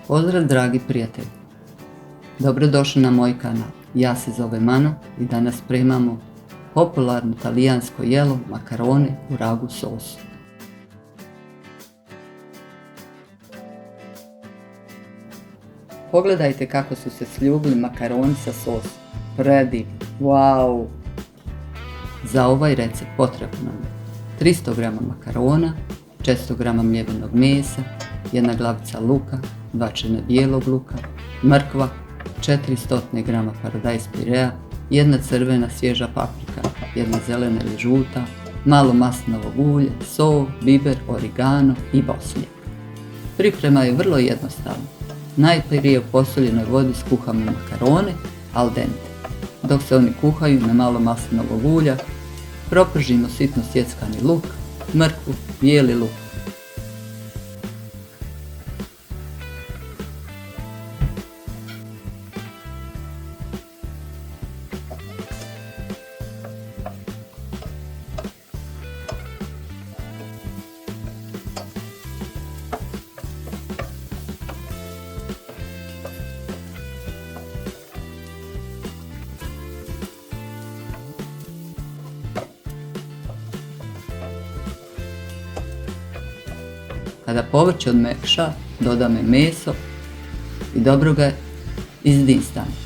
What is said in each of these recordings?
Pozdrav dragi prijatelji, dobrodošli na moj kanal. Ja se zovem Mano i danas spremamo popularno talijansko jelo makarone u ragu sosu. Pogledajte kako su se sljubili makaroni sa sosom, predivno, wow! Za ovaj recept potrebno nam je 300 g makarona, 400 g mljevenog mesa, 1 glavica luka, 2 čene bijelog luka, mrkva, 400 g paradajz pirea, 1 crvena svježa paprika, 1 zelena ili žuta, malo maslinovog ulja, sol, biber, origano i bosnijak. Priprema je vrlo jednostavna. Najprije u posoljenoj vodi skuhamo makarone al dente. Dok se oni kuhaju na malo maslinovog ulja, propržimo sitno sjeckani luk, mrkvu, bijeli luk. Kada povrće odmekša, dodamo meso i dobro ga izdinstamo.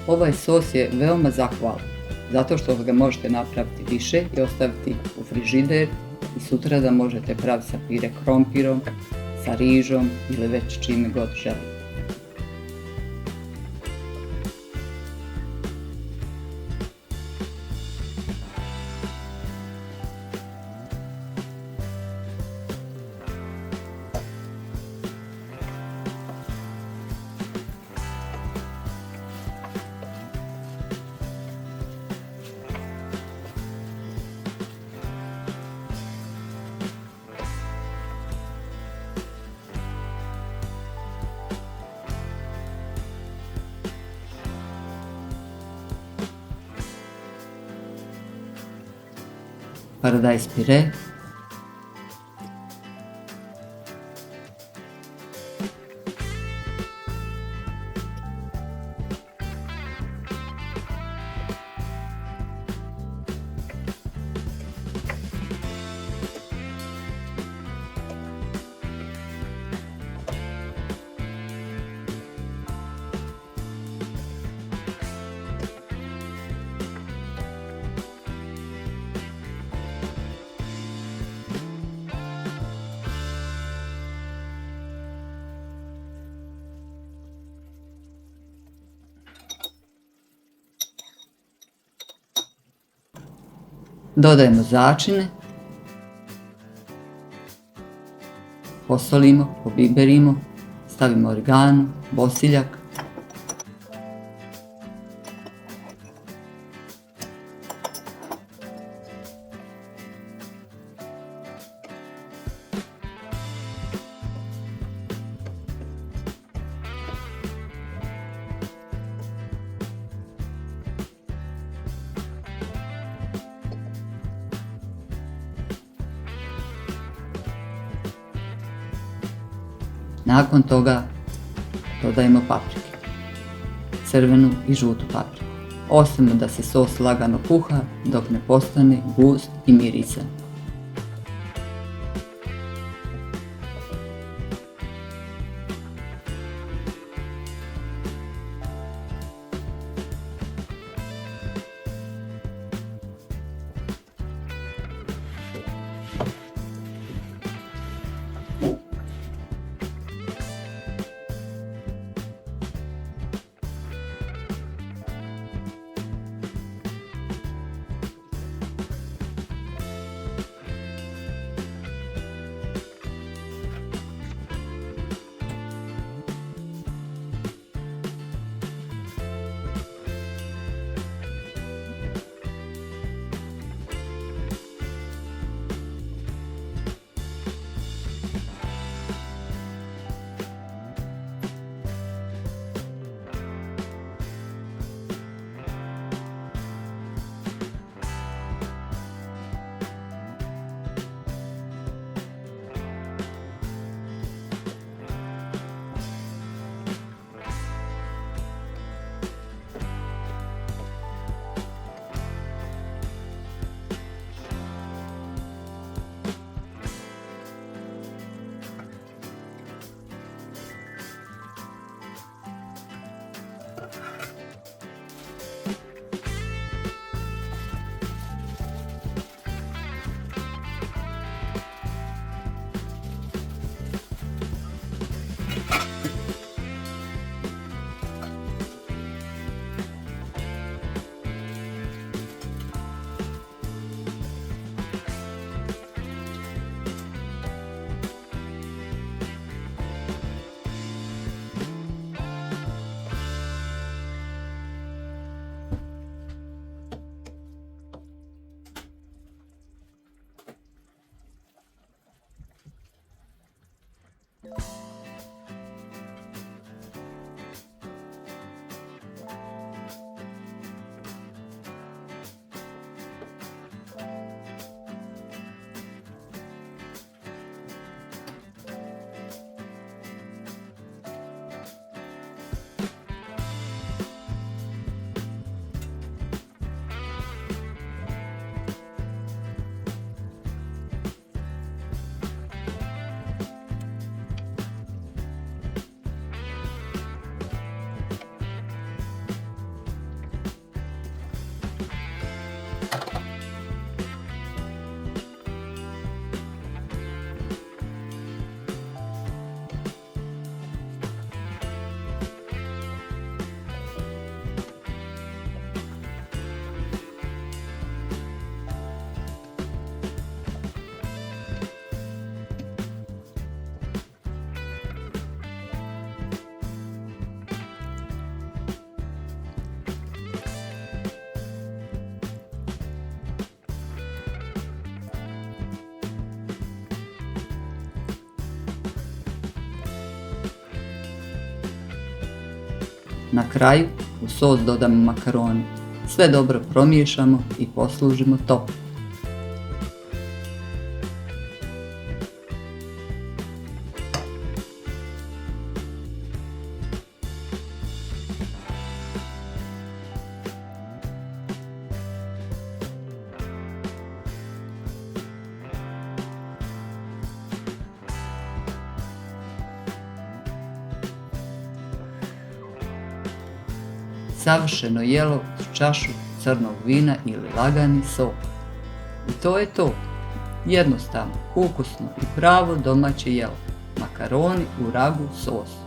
Ovaj sos je veoma zahvalan, zato što ga možete napraviti više i ostaviti u frižider i sutra da možete praviti sa pire krompirom, sa rižom ili već čime god želite. Paradajz pire, Dodajemo začine, posolimo, pobiberimo, stavimo oregano, bosiljak. Nakon toga dodajemo paprike, crvenu i žutu papriku. Ostavimo da se sos lagano kuha dok ne postane gust i mirisan. Na kraju u sos dodamo makarone. Sve dobro promiješamo i poslužimo toplo. Savršeno jelo uz čašu crnog vina ili lagani sok. I to je to. Jednostavno, ukusno i pravo domaće jelo. Makaroni u ragu sosu.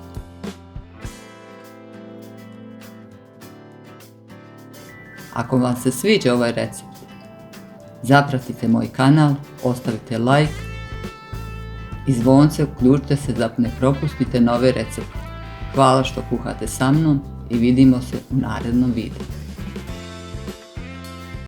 Ako vam se sviđa ovaj recept, Zapratite moj kanal, ostavite like i zvonce uključite se da ne propustite nove recepte. Hvala što kuhate sa mnom i vidimo se u narednom videu.